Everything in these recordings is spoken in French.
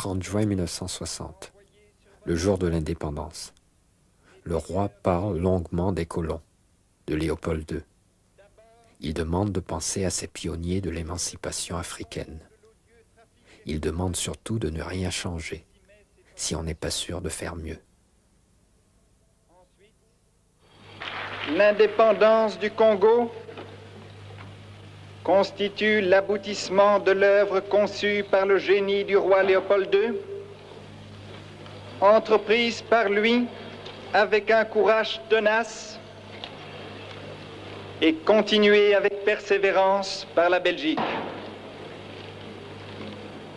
30 juin 1960, le jour de l'indépendance. Le roi parle longuement des colons, de Léopold II. Il demande de penser à ces pionniers de l'émancipation africaine. Il demande surtout de ne rien changer, si on n'est pas sûr de faire mieux. L'indépendance du Congo constitue l'aboutissement de l'œuvre conçue par le génie du roi Léopold II, entreprise par lui avec un courage tenace et continuée avec persévérance par la Belgique.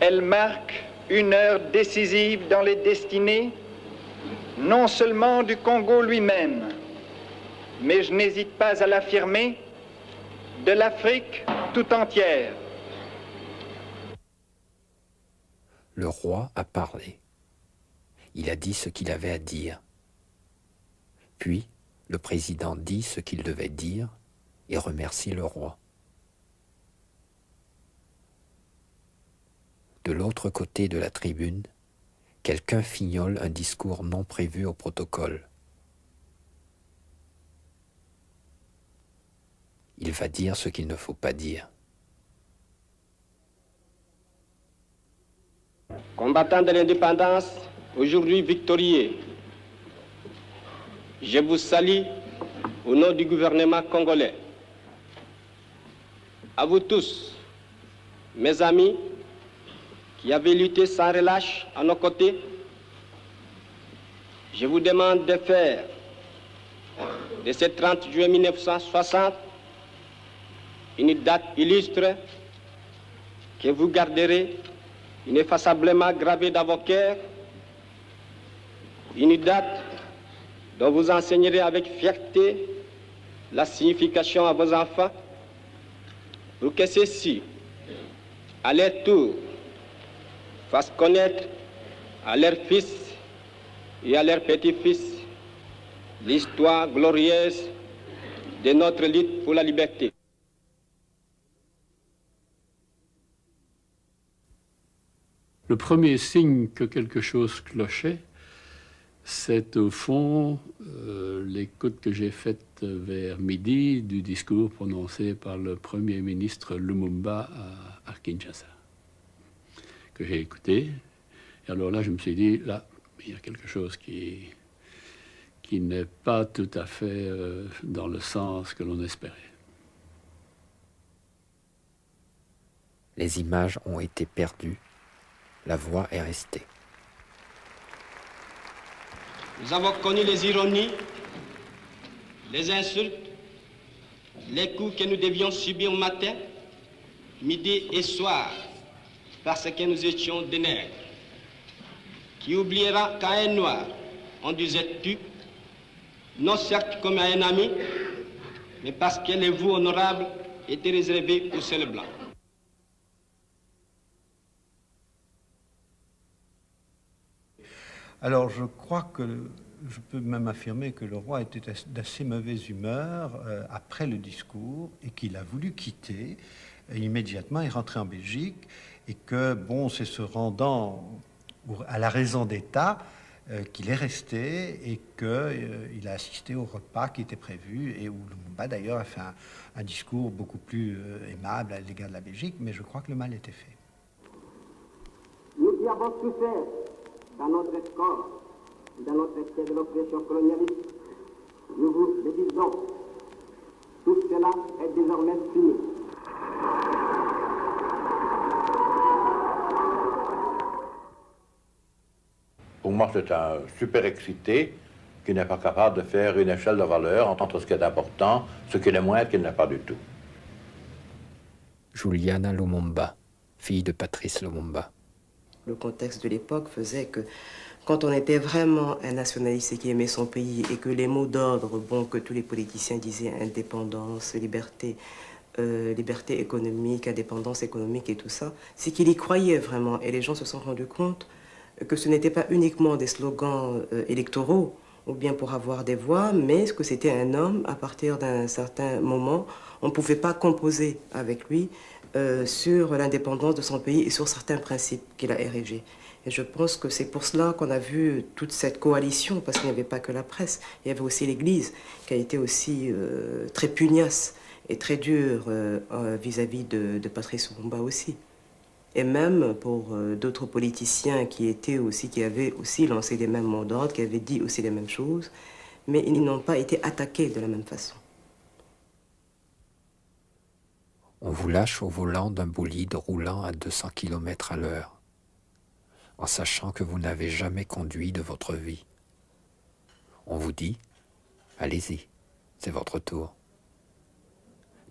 Elle marque une heure décisive dans les destinées, non seulement du Congo lui-même, mais je n'hésite pas à l'affirmer, de l'Afrique tout entière. Le roi a parlé. Il a dit ce qu'il avait à dire. Puis, le président dit ce qu'il devait dire et remercie le roi. De l'autre côté de la tribune, quelqu'un fignole un discours non prévu au protocole. Il va dire ce qu'il ne faut pas dire. Combattants de l'indépendance, aujourd'hui victorieux, je vous salue au nom du gouvernement congolais. À vous tous, mes amis, qui avez lutté sans relâche à nos côtés, je vous demande de faire de ce 30 juillet 1960 une date illustre que vous garderez ineffaçablement gravée dans vos cœurs, une date dont vous enseignerez avec fierté la signification à vos enfants, pour que ceux-ci, à leur tour, fassent connaître à leurs fils et à leurs petits-fils l'histoire glorieuse de notre lutte pour la liberté. Le premier signe que quelque chose clochait, c'est au fond l'écoute que j'ai faite vers midi du discours prononcé par le Premier ministre Lumumba à Kinshasa, que j'ai écouté. Et alors là, je me suis dit, là, il y a quelque chose qui n'est pas tout à fait dans le sens que l'on espérait. Les images ont été perdues. La voix est restée. Nous avons connu les ironies, les insultes, les coups que nous devions subir matin, midi et soir, parce que nous étions des nègres. Qui oubliera qu'à un noir, on disait tu, non certes comme à un ami, mais parce que les vous honorables étaient réservés aux seuls blancs. Alors, je crois que je peux même affirmer que le roi était d'assez mauvaise humeur après le discours et qu'il a voulu quitter immédiatement et rentrer en Belgique et que, bon, c'est se rendant à la raison d'État qu'il est resté et qu'il a assisté au repas qui était prévu et où Lumumba d'ailleurs a fait un discours beaucoup plus aimable à l'égard de la Belgique, mais je crois que le mal était fait. Nous y avons souffert dans notre corps, dans notre excès de l'oppression colonialiste. Nous vous le disons, tout cela est désormais fini. Pour moi, c'est un super excité qui n'est pas capable de faire une échelle de valeur entre ce qui est important, ce qui est moins et ce qui n'est pas du tout. Juliana Lumumba, fille de Patrice Lumumba. Le contexte de l'époque faisait que quand on était vraiment un nationaliste et qui aimait son pays et que les mots d'ordre, bon, que tous les politiciens disaient indépendance, liberté, liberté économique, indépendance économique et tout ça, c'est qu'il y croyait vraiment. Et les gens se sont rendus compte que ce n'était pas uniquement des slogans électoraux ou bien pour avoir des voix, mais que c'était un homme, à partir d'un certain moment, on ne pouvait pas composer avec lui sur l'indépendance de son pays et sur certains principes qu'il a érigés. Et je pense que c'est pour cela qu'on a vu toute cette coalition, parce qu'il n'y avait pas que la presse, il y avait aussi l'Église, qui a été aussi très pugnace et très dure vis-à-vis de Patrice Lumumba aussi. Et même pour d'autres politiciens qui avaient aussi lancé les mêmes mots d'ordre, qui avaient dit aussi les mêmes choses, mais ils n'ont pas été attaqués de la même façon. On vous lâche au volant d'un bolide roulant à 200 km à l'heure, en sachant que vous n'avez jamais conduit de votre vie. On vous dit, allez-y, c'est votre tour.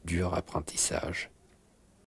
Dur apprentissage,